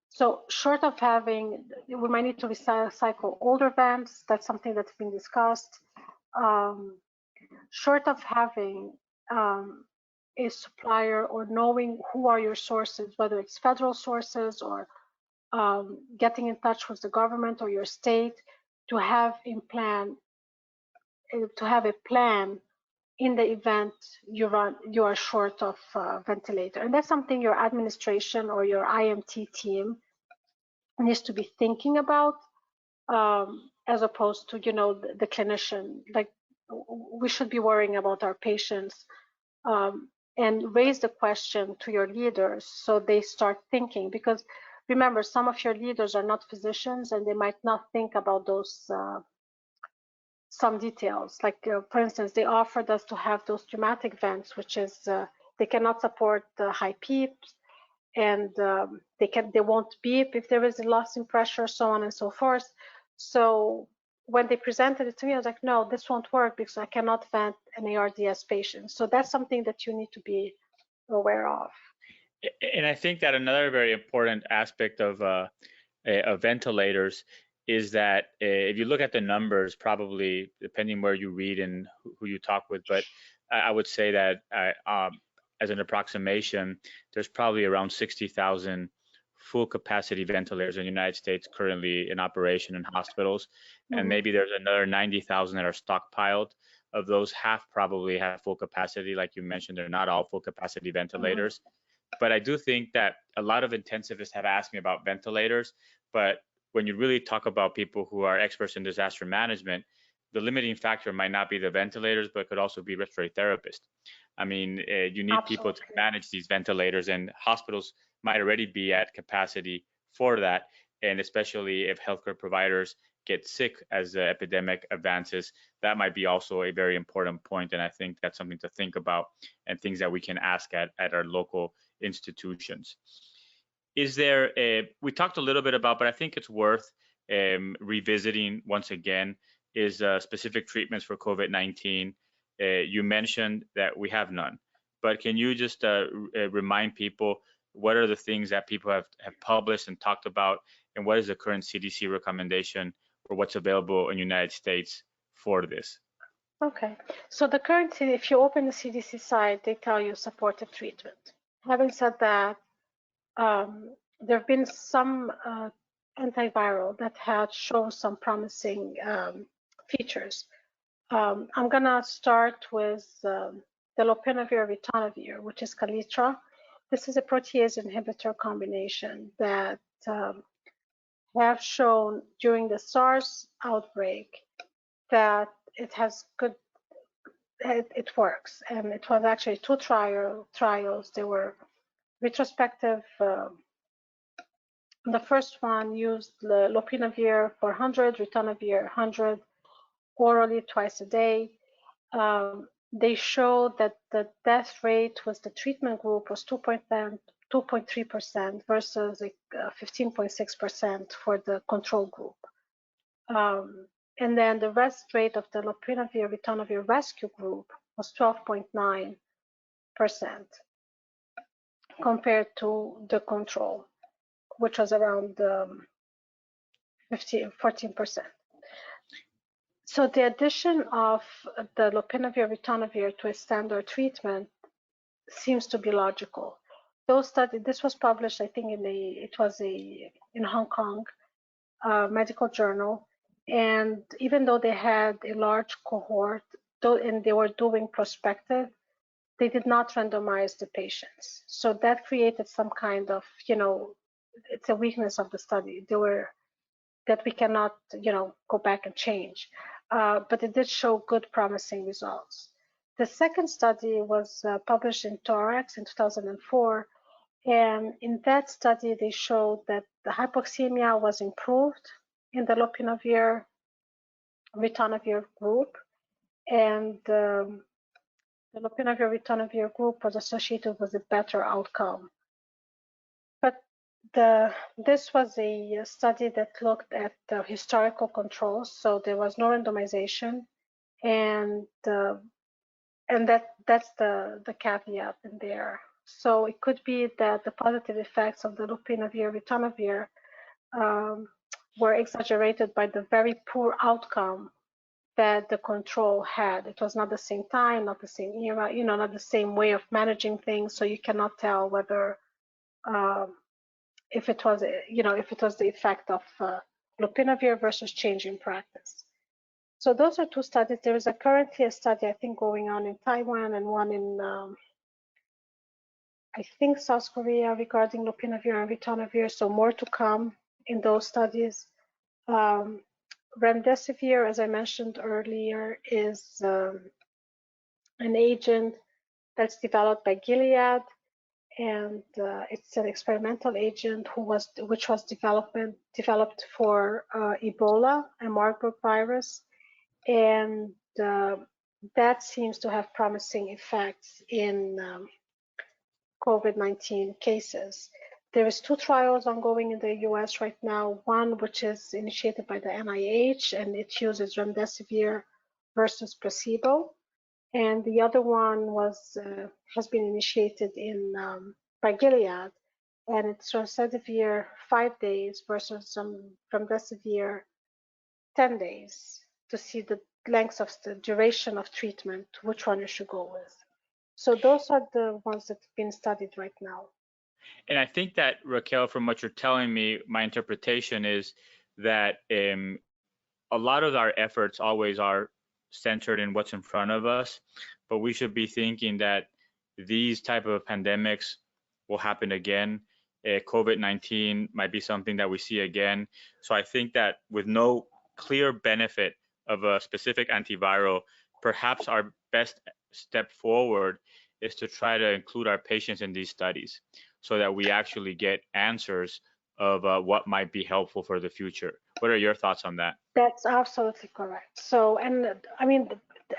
So short of having, we might need to recycle older vents. That's something that's been discussed. Short of having a supplier or knowing who are your sources, whether it's federal sources or getting in touch with the government or your state to have a plan in the event you are short of ventilator. And that's something your administration or your IMT team needs to be thinking about, as opposed to, you know, the clinician. Like, we should be worrying about our patients, and raise the question to your leaders so they start thinking. Because remember, some of your leaders are not physicians and they might not think about those some details. Like, for instance, they offered us to have those pneumatic vents, which is they cannot support high peeps, and they won't beep if there is a loss in pressure, so on and so forth. So when they presented it to me, I was like, no, this won't work because I cannot vent an ARDS patient. So that's something that you need to be aware of. And I think that another very important aspect of ventilators is that if you look at the numbers, probably depending where you read and who you talk with, but I would say that as an approximation, there's probably around 60,000 full capacity ventilators in the United States currently in operation in hospitals. And maybe there's another 90,000 that are stockpiled. Of those, half probably have full capacity. Like you mentioned, they're not all full capacity ventilators. But I do think that a lot of intensivists have asked me about ventilators. But when you really talk about people who are experts in disaster management, the limiting factor might not be the ventilators, but it could also be respiratory therapists. I mean, you need people to manage these ventilators, and hospitals might already be at capacity for that. And especially if healthcare providers get sick as the epidemic advances, that might be also a very important point. And I think that's something to think about and things that we can ask at our local institutions. Is there we talked a little bit about, but I think it's worth revisiting once again, is specific treatments for COVID-19. You mentioned that we have none, but can you just remind people what are the things that people have published and talked about, and what is the current CDC recommendation or what's available in the United States for this? Okay, so the current, if you open the CDC site, they tell you supportive treatment. Having said that, there have been some antiviral that had shown some promising features. I'm gonna start with the lopinavir-ritonavir, which is Kaletra. This is a protease inhibitor combination that have shown during the SARS outbreak that it has good, it works. And it was actually two trials. They were retrospective. The first one used lopinavir 400, ritonavir 100, orally twice a day. They showed that the death rate with the treatment group was 2.3% versus 15.6% for the control group. And then the rest rate of the lopinavir ritonavir rescue group was 12.9% compared to the control, which was around 14%. So the addition of the lopinavir ritonavir to a standard treatment seems to be logical. Those studies, this was published, I think, in Hong Kong medical journal, and even though they had a large cohort, and they were doing prospective, they did not randomize the patients. So that created some kind of, it's a weakness of the study. That we cannot, go back and change. But it did show good, promising results. The second study was published in Thorax in 2004. And in that study, they showed that the hypoxemia was improved in the lopinavir ritonavir group. And the lopinavir ritonavir group was associated with a better outcome. But this was a study that looked at the historical controls, so there was no randomization, and that's the caveat in there. So it could be that the positive effects of the lopinavir ritonavir were exaggerated by the very poor outcome that the control had. It was not the same time, not the same era, not the same way of managing things. So you cannot tell whether if it was the effect of lopinavir versus change in practice. So those are two studies. There is currently a study, I think, going on in Taiwan and one in, I think, South Korea regarding lopinavir and ritonavir. So more to come in those studies. Remdesivir, as I mentioned earlier, is an agent that's developed by Gilead, and it's an experimental agent which was developed for Ebola and Marburg virus, and that seems to have promising effects in COVID-19 cases. There is two trials ongoing in the US right now, one which is initiated by the NIH, and it uses remdesivir versus placebo. And the other one has been initiated by Gilead, and it's remdesivir 5 days versus remdesivir 10 days to see the length of the duration of treatment, which one you should go with. So those are the ones that have been studied right now. And I think that, Raquel, from what you're telling me, my interpretation is that a lot of our efforts always are centered in what's in front of us, but we should be thinking that these type of pandemics will happen again. COVID-19 might be something that we see again. So I think that with no clear benefit of a specific antiviral, perhaps our best step forward is to try to include our patients in these studies so that we actually get answers of what might be helpful for the future. What are your thoughts on that? That's absolutely correct. So, and I mean,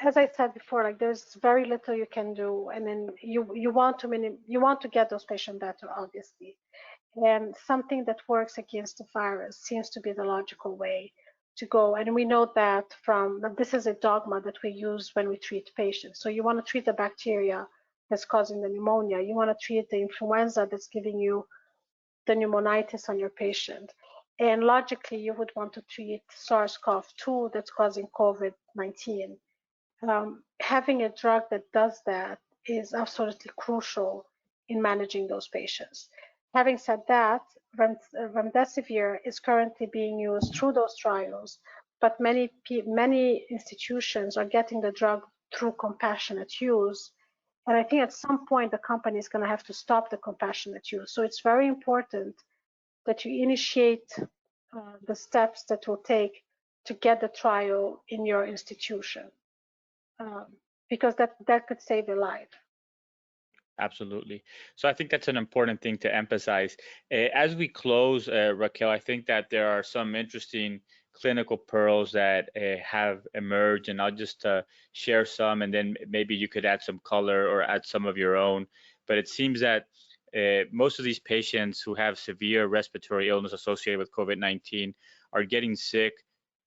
as I said before, like there's very little you can do, and then you want to get those patients better, obviously, and something that works against the virus seems to be the logical way to go. And we know that this is a dogma that we use when we treat patients. So you want to treat the bacteria that's causing the pneumonia. You want to treat the influenza that's giving you the pneumonitis on your patient. And logically, you would want to treat SARS-CoV-2 that's causing COVID-19. Having a drug that does that is absolutely crucial in managing those patients. Having said that, remdesivir is currently being used through those trials, but many institutions are getting the drug through compassionate use. And I think at some point the company is going to have to stop the compassionate use. So it's very important that you initiate the steps that will take to get the trial in your institution, because that could save a life. Absolutely. So I think that's an important thing to emphasize. As we close, Raquel, I think that there are some interesting clinical pearls that have emerged, and I'll just share some, and then maybe you could add some color or add some of your own. But it seems that most of these patients who have severe respiratory illness associated with COVID-19 are getting sick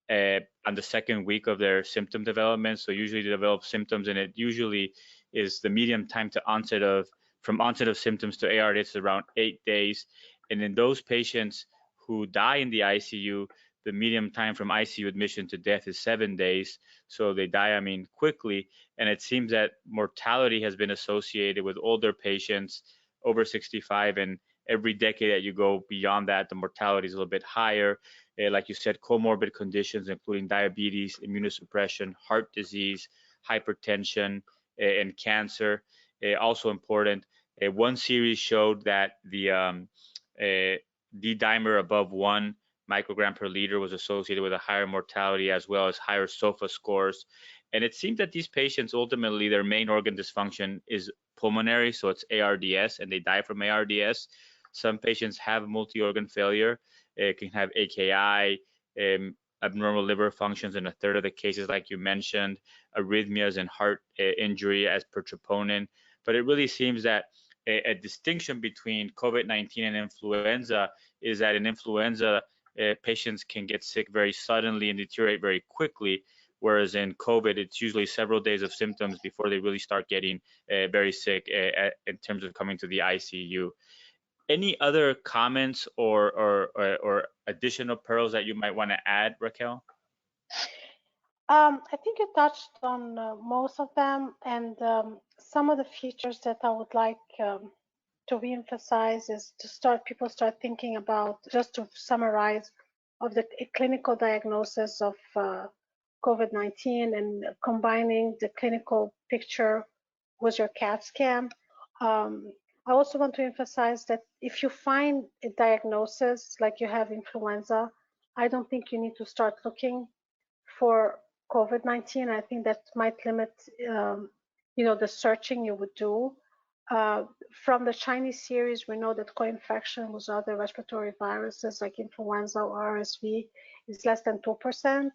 on the second week of their symptom development. So usually they develop symptoms, and it usually is the median time to from onset of symptoms to ARDS is around 8 days. And in those patients who die in the ICU, the median time from ICU admission to death is 7 days. So they die, quickly. And it seems that mortality has been associated with older patients over 65, and every decade that you go beyond that, the mortality is a little bit higher. Like you said, comorbid conditions, including diabetes, immunosuppression, heart disease, hypertension, and cancer. Also important, one series showed that the D-dimer above 1 microgram per liter was associated with a higher mortality as well as higher SOFA scores. And it seems that these patients, ultimately, their main organ dysfunction is pulmonary, so it's ARDS, and they die from ARDS. Some patients have multi-organ failure. It can have AKI, abnormal liver functions in a third of the cases, like you mentioned, arrhythmias and heart injury as per troponin. But it really seems that a distinction between COVID-19 and influenza is that in influenza, patients can get sick very suddenly and deteriorate very quickly, whereas in COVID, it's usually several days of symptoms before they really start getting very sick in terms of coming to the ICU. Any other comments or additional pearls that you might want to add, Raquel? I think you touched on most of them, and some of the features that I would like to reemphasize is people start thinking about, just to summarize, of the clinical diagnosis of COVID-19 and combining the clinical picture with your CAT scan. I also want to emphasize that if you find a diagnosis like you have influenza, I don't think you need to start looking for COVID-19. I think that might limit, the searching you would do. From the Chinese series, we know that co-infection with other respiratory viruses like influenza or RSV is less than 2%.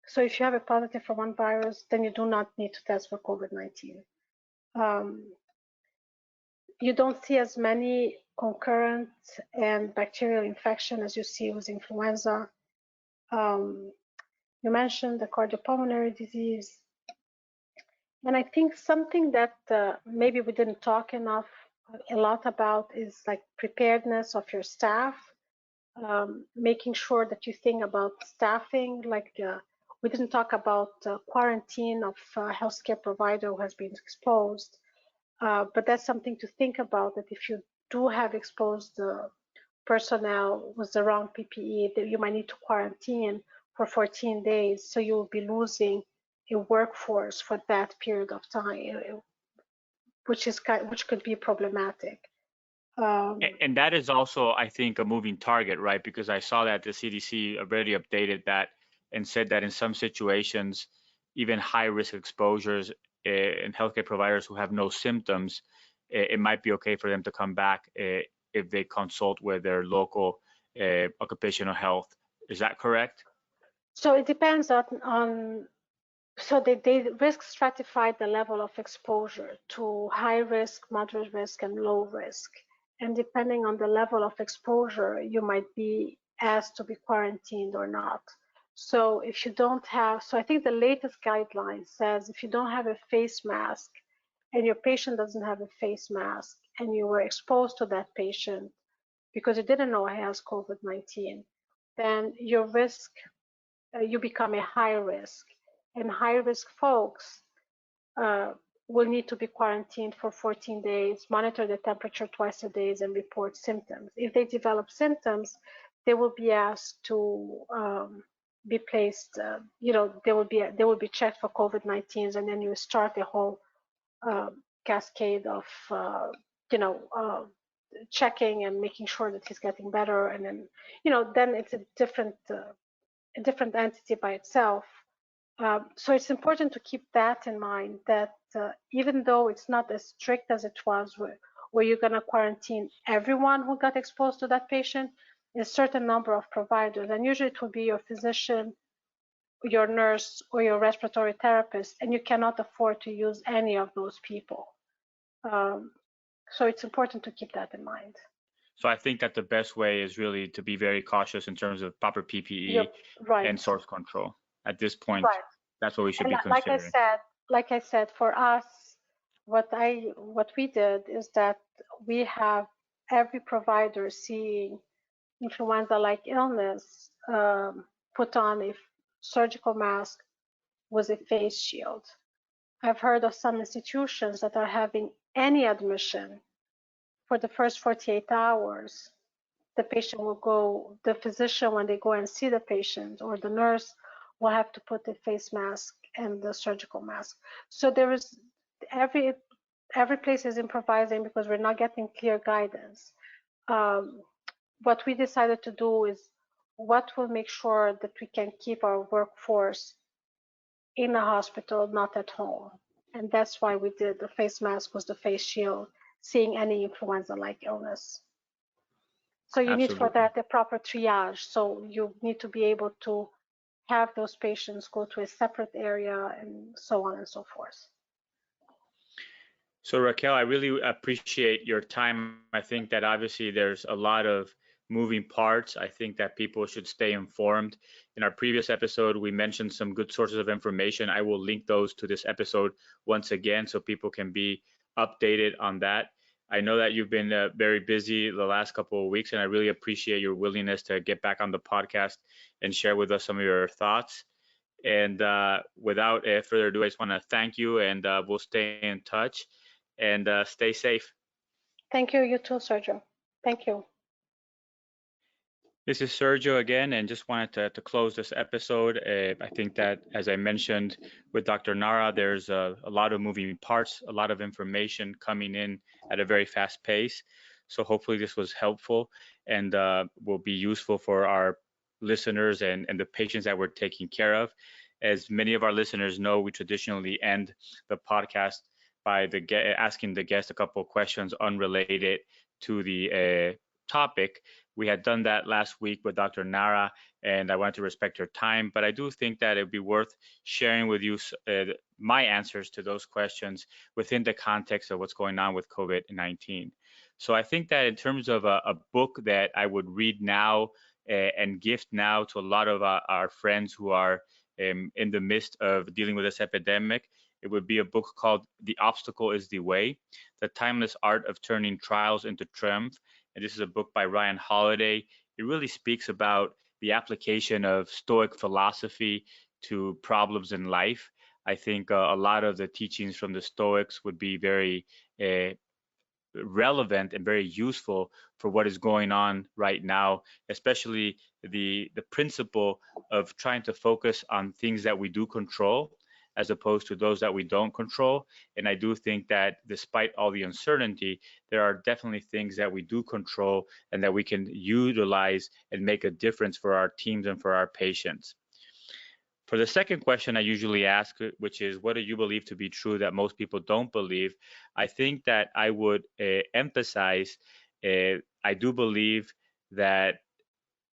So if you have a positive for one virus, then you do not need to test for COVID-19. You don't see as many concurrent and bacterial infection as you see with influenza. You mentioned the cardiopulmonary disease. And I think something that maybe we didn't talk a lot about is like preparedness of your staff, making sure that you think about staffing. Like we didn't talk about quarantine of a healthcare provider who has been exposed, but that's something to think about, that if you do have exposed personnel with the wrong PPE, that you might need to quarantine for 14 days. So you'll be losing a workforce for that period of time, which could be problematic. And that is also, I think, a moving target, right? Because I saw that the CDC already updated that and said that in some situations, even high-risk exposures in healthcare providers who have no symptoms, it might be okay for them to come back if they consult with their local occupational health. Is that correct? So it depends on so they risk stratified the level of exposure to high risk, moderate risk, and low risk. And depending on the level of exposure, you might be asked to be quarantined or not. So if you don't have, so I think the latest guideline says if you don't have a face mask and your patient doesn't have a face mask and you were exposed to that patient because you didn't know he has COVID-19, then your risk, you become a high risk. And high risk folks will need to be quarantined for 14 days, monitor the temperature twice a day, and report symptoms. If they develop symptoms, they will be asked to be placed, they will be checked for COVID-19, and then you start a whole cascade of, checking and making sure that he's getting better, and then then it's a different entity by itself. So it's important to keep that in mind, that even though it's not as strict as it was, where you're going to quarantine everyone who got exposed to that patient, a certain number of providers, and usually it will be your physician, your nurse, or your respiratory therapist, and you cannot afford to use any of those people. So it's important to keep that in mind. So I think that the best way is really to be very cautious in terms of proper PPE and source control. At this point, that's what we should be considering. Like I said, for us, what we did is that we have every provider seeing influenza-like illness put on a surgical mask with a face shield. I've heard of some institutions that are having any admission for the first 48 hours. The patient will go, the physician, when they go and see the patient, or the nurse will have to put the face mask and the surgical mask. So there is every place is improvising because we're not getting clear guidance. What we decided to do is what will make sure that we can keep our workforce in a hospital, not at home. And that's why we did the face mask with the face shield, seeing any influenza-like illness. So you need for that a proper triage. So you need to be able to have those patients go to a separate area and so on and so forth. So Raquel, I really appreciate your time. I think that obviously there's a lot of moving parts. I think that people should stay informed. In our previous episode, we mentioned some good sources of information. I will link those to this episode once again so people can be updated on that. I know that you've been very busy the last couple of weeks, and I really appreciate your willingness to get back on the podcast and share with us some of your thoughts. And without further ado, I just want to thank you, and we'll stay in touch, and stay safe. Thank you. You too, Sergio. Thank you. This is Sergio again, and just wanted to close this episode. I think that, as I mentioned with Dr. Nahra, there's a lot of moving parts, a lot of information coming in at a very fast pace. So hopefully this was helpful and will be useful for our listeners and the patients that we're taking care of. As many of our listeners know, we traditionally end the podcast by asking the guest a couple of questions unrelated to the topic. We had done that last week with Dr. Nahra, and I wanted to respect her time, but I do think that it would be worth sharing with you my answers to those questions within the context of what's going on with COVID-19. So I think that in terms of a book that I would read now and gift now to a lot of our friends who are in the midst of dealing with this epidemic, it would be a book called The Obstacle is the Way, The Timeless Art of Turning Trials into Triumph. And this is a book by Holliday. It really speaks about the application of Stoic philosophy to problems in life. I think a lot of the teachings from the Stoics would be very relevant and very useful for what is going on right now, especially the principle of trying to focus on things that we do control as opposed to those that we don't control. And I do think that despite all the uncertainty, there are definitely things that we do control and that we can utilize and make a difference for our teams and for our patients. For the second question I usually ask, which is, what do you believe to be true that most people don't believe? I think that I would emphasize, I do believe that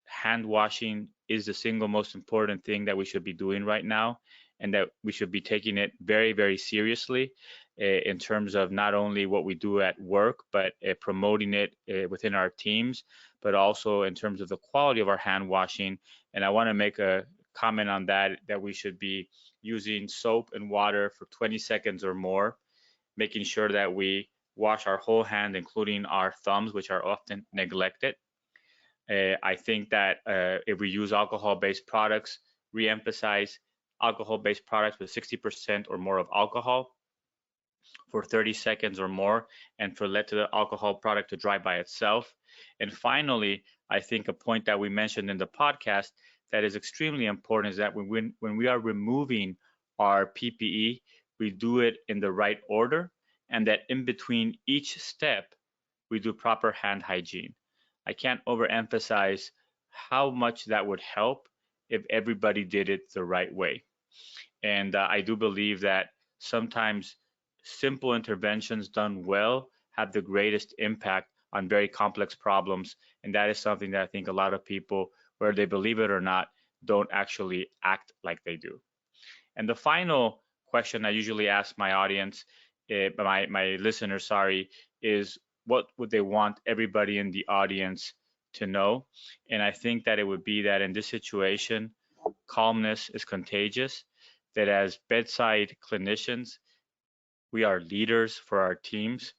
hand washing is the single most important thing that we should be doing right now, and that we should be taking it very, very seriously in terms of not only what we do at work, but promoting it within our teams, but also in terms of the quality of our hand washing. And I want to make a comment on that we should be using soap and water for 20 seconds or more, making sure that we wash our whole hand, including our thumbs, which are often neglected. I think that if we use alcohol-based products, re-emphasize alcohol-based products with 60% or more of alcohol for 30 seconds or more, and for the alcohol product to dry by itself. And finally, I think a point that we mentioned in the podcast that is extremely important is that when we are removing our PPE, we do it in the right order, and that in between each step, we do proper hand hygiene. I can't overemphasize how much that would help if everybody did it the right way. And I do believe that sometimes simple interventions done well have the greatest impact on very complex problems. And that is something that I think a lot of people, whether they believe it or not, don't actually act like they do. And the final question I usually ask my audience, my listeners, is what would they want everybody in the audience to know? And I think that it would be that in this situation, calmness is contagious, that as bedside clinicians, we are leaders for our teams,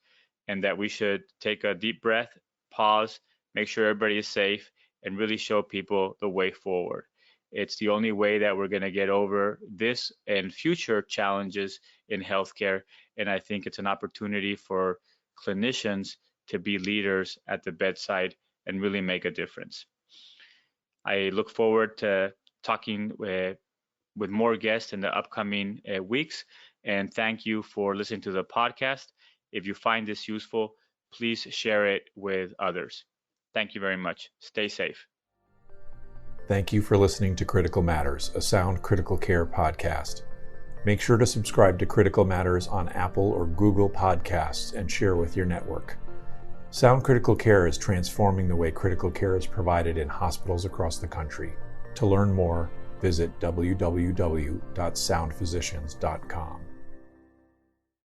and that we should take a deep breath, pause, make sure everybody is safe, and really show people the way forward. It's the only way that we're going to get over this and future challenges in healthcare. And I think it's an opportunity for clinicians to be leaders at the bedside and really make a difference. I look forward to talking with more guests in the upcoming weeks. And thank you for listening to the podcast. If you find this useful, please share it with others. Thank you very much. Stay safe. Thank you for listening to Critical Matters, a Sound Critical Care podcast. Make sure to subscribe to Critical Matters on Apple or Google Podcasts and share with your network. Sound Critical Care is transforming the way critical care is provided in hospitals across the country. To learn more, visit www.soundphysicians.com.